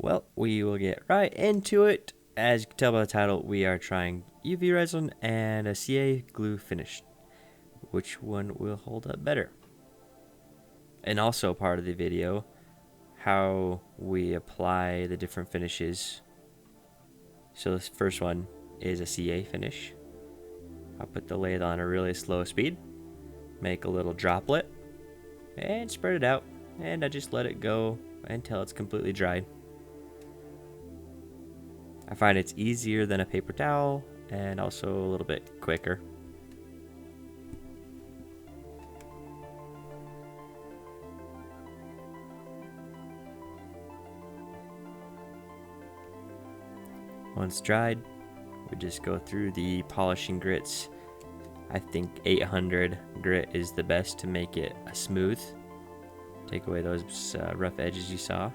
Well, we will get right into it. As you can tell by the title, we are trying UV resin and a CA glue finish. Which one will hold up better? And also part of the video, how we apply the different finishes. So this first one is a CA finish. I'll put the lathe on a really slow speed, make a little droplet, and spread it out. And I just let it go until it's completely dried. I find it's easier than a paper towel and also a little bit quicker. Once dried, we just go through the polishing grits. I think 800 grit is the best to make it smooth. Take away those rough edges you saw.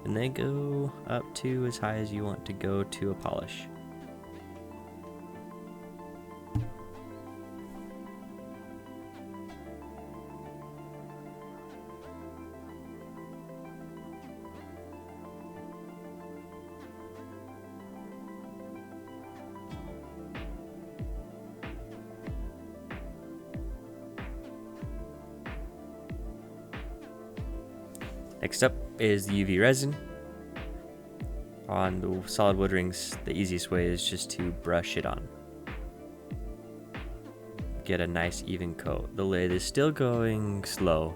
And then go up to as high as you want to go to a polish. Next up is the UV resin. On the solid wood rings, the easiest way is just to brush it on. Get a nice even coat. The lathe is still going slow.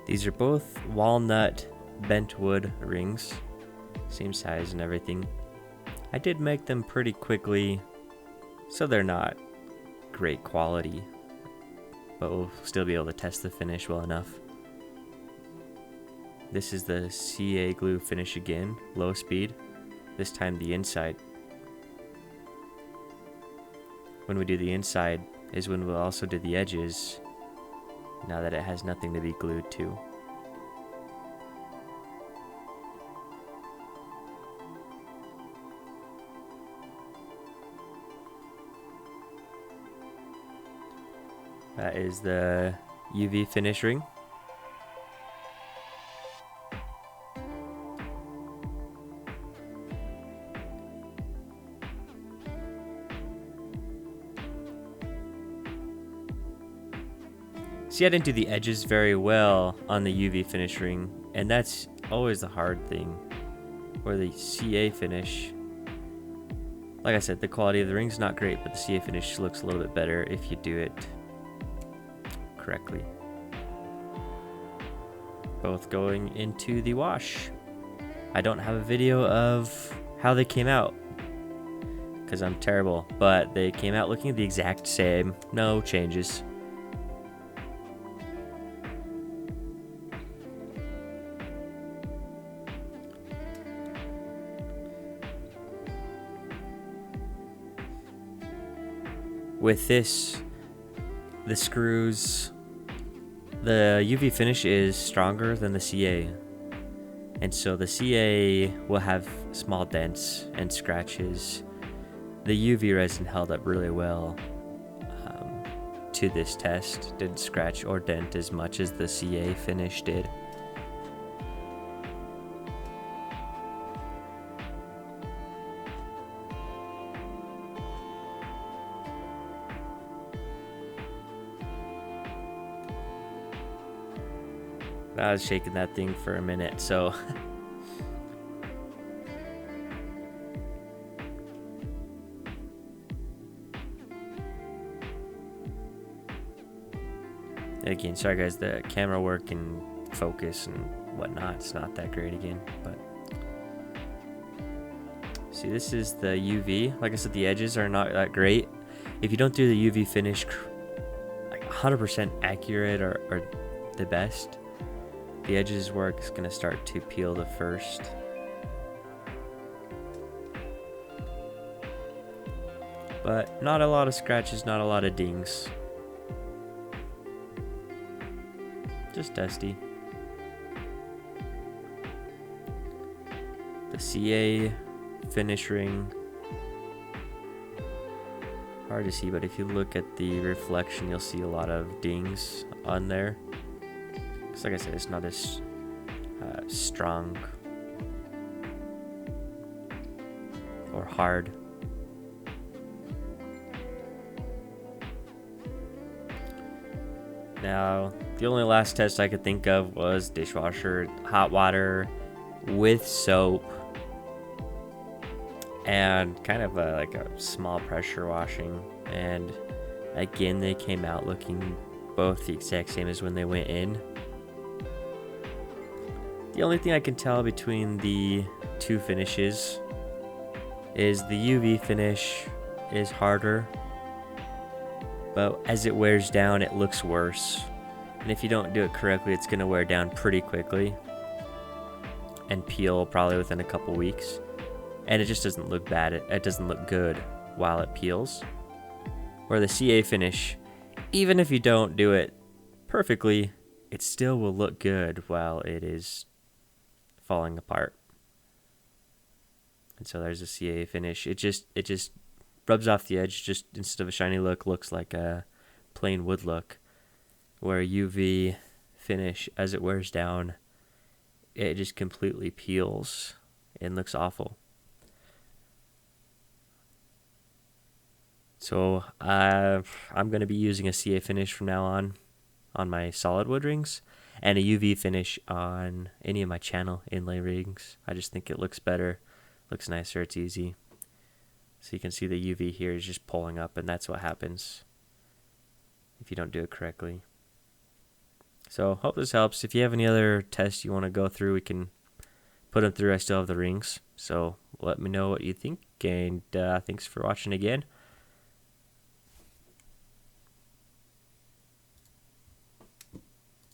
These are both walnut bent wood rings. Same size and everything. I did make them pretty quickly, so they're not great quality, but we'll still be able to test the finish well enough. This is the CA glue finish again, low speed, this time the inside. When we do the inside is when we'll also do the edges, now that it has nothing to be glued to. That is the UV finish ring. See, I didn't do the edges very well on the UV finish ring, and that's always the hard thing. Or the CA finish. Like I said, the quality of the ring's not great, but the CA finish looks a little bit better if you do it correctly. Both going into the wash. I don't have a video of how they came out because I'm terrible, but they came out looking the exact same, no changes. With this, the screws, the UV finish is stronger than the CA, and so the CA will have small dents and scratches. The UV resin held up really well to this test, didn't scratch or dent as much as the CA finish did. I was shaking that thing for a minute, so again, sorry guys, the camera work and focus and whatnot, it's not that great again, but see, this is the UV. Like I said, the edges are not that great. If you don't do the UV finish like 100% accurate or the best, the edges work is going to start to peel the first. But not a lot of scratches, not a lot of dings. Just dusty. The CA finish ring hard to see, but if you look at the reflection, you'll see a lot of dings on there. Because like I said, it's not as strong or hard. Now, the only last test I could think of was dishwasher, hot water with soap, and kind of like a small pressure washing. And again, they came out looking both the exact same as when they went in. The only thing I can tell between the two finishes is the UV finish is harder, but as it wears down, it looks worse. And if you don't do it correctly, it's going to wear down pretty quickly and peel probably within a couple weeks. And it just doesn't look bad. It doesn't look good while it peels. Where the CA finish, even if you don't do it perfectly, it still will look good while it is falling apart. And so there's a CA finish. It just rubs off the edge. Just instead of a shiny look, looks like a plain wood look. Where UV finish, as it wears down, it just completely peels and looks awful. So I'm going to be using a CA finish from now on my solid wood rings, and a UV finish on any of my channel inlay rings. I just think it looks better, looks nicer, it's easy. So you can see the UV here is just pulling up, and that's what happens if you don't do it correctly. So hope this helps. If you have any other tests you want to go through, we can put them through. I still have the rings, so let me know what you think, and thanks for watching again.